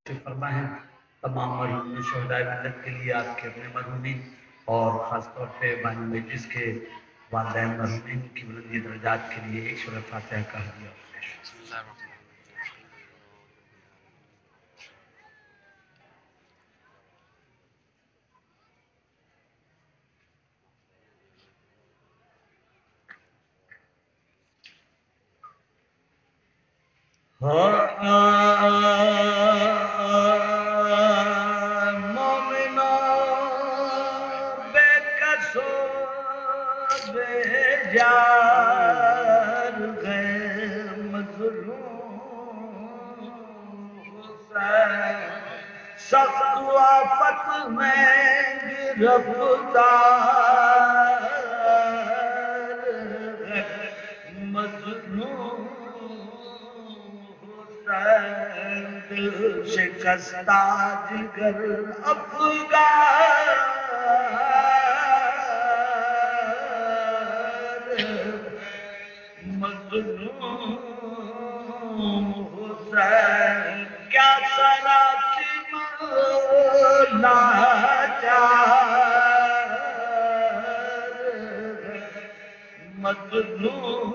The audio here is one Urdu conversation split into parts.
فرمائیں تمام مرحوم شہدائے ملت کے لیے آپ کے اپنے مرحومین اور خاص طور پہ بانی میں جس کے والدین مرحومین کی بلندی درجات کے لیے ایک سورہ فاتحہ کا ہدیہ پیش سخت آفت میں گرفتار مظلوم حسین دل شکستہ جگر افگار مظلوم حسین کیا سراتی لاچار مظلوم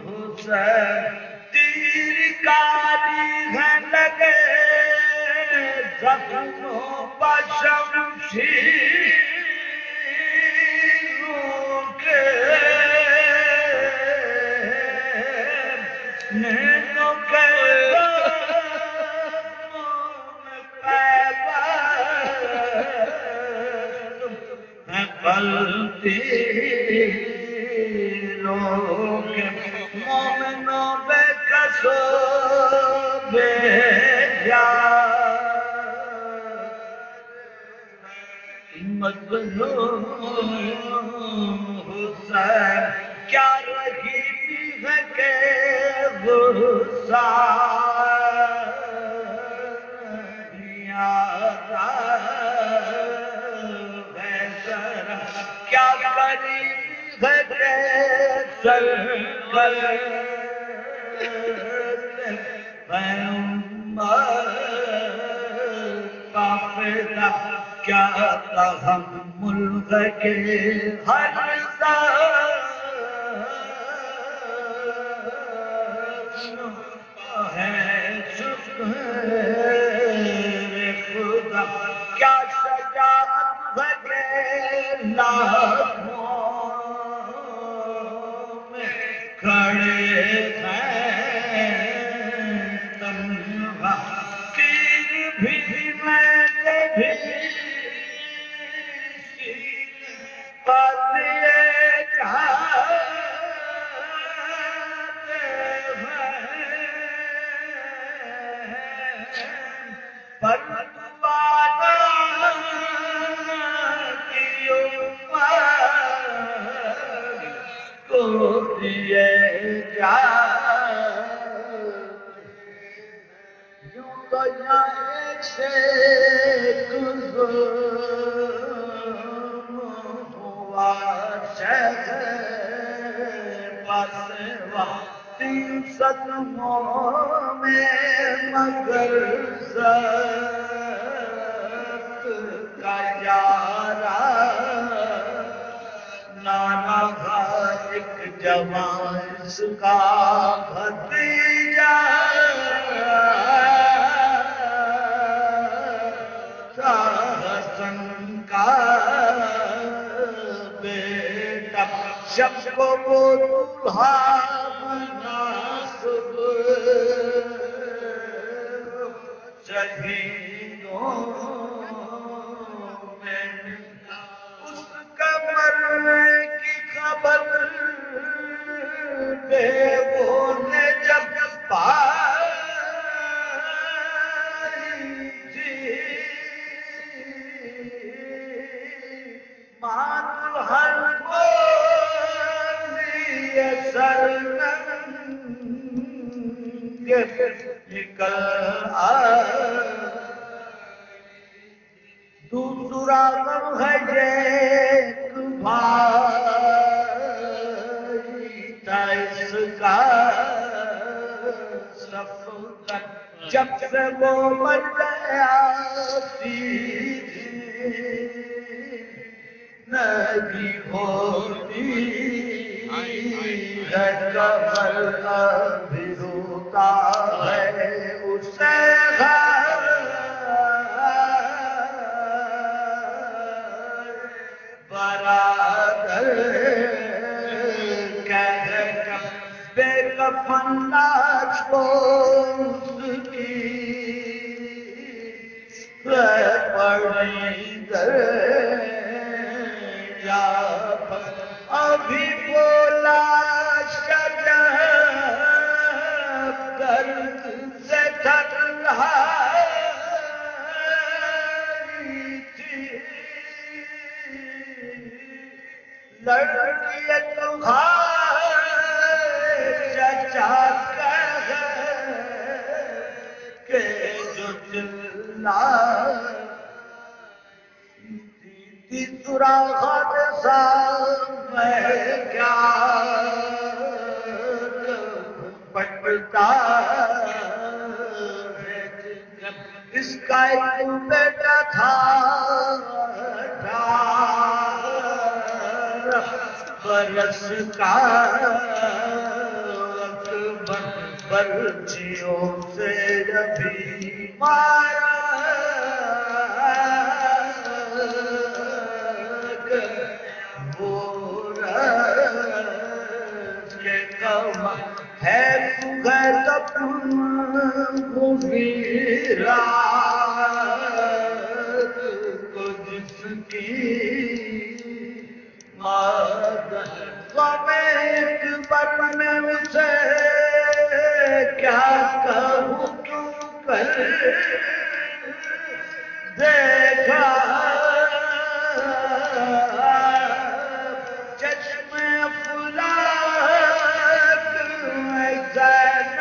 حسین تیر کاری ہے لگے زخموں پر شمشیروں کے نینوں کے تیروں کے مومنوں بے کسو بے جان مظلوم حسین کیا رہی ہے کہ غصہ کیا کری سر پر پیغمبر کیا تحمل ہے کہ ہر ہے شکر خدا کیا شجاعت ہے کہ لاکھوں میں کھڑے ہیں تنہا تیر بھی میں بھی پتیے جاتے ہیں پر دوبارہ کی امت کو دیے جا یوں تو یہاں ایک سے ہوا شہر بس 300 میں مگر ست کا یارا نانا تھا ایک جوان اس کا بھتیجا حسن کا بیٹا شب کو وہ دولہا مناسب شہیدوں میں اس کا مرنے کی خبر بیووں نے جب پائی تھی مان ہر کوئی سر نکل دوسرا غم ہے یہ بھائی تھا اس کا سفر جب سے وہ بن گیا نہیں ہوتی ہے قبر ابھی روتا ہے اسے برادر بے کفن لاش کو اس کی پڑی دریا پر ابھی بولا درد سے تھک رہی تھی لڑکی تو چچا کہ جو چلا سراغ میں کیا پٹتا اس کا ایک بیٹا تھا برس کا برچیوں سے ابھی مارا ہے رات کو جس کی ایک بر میں اسے کیا کہوں تو کر دیکھا چشم افلاک میں زینب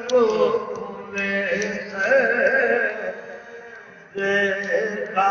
کو کھلے سے دیکھا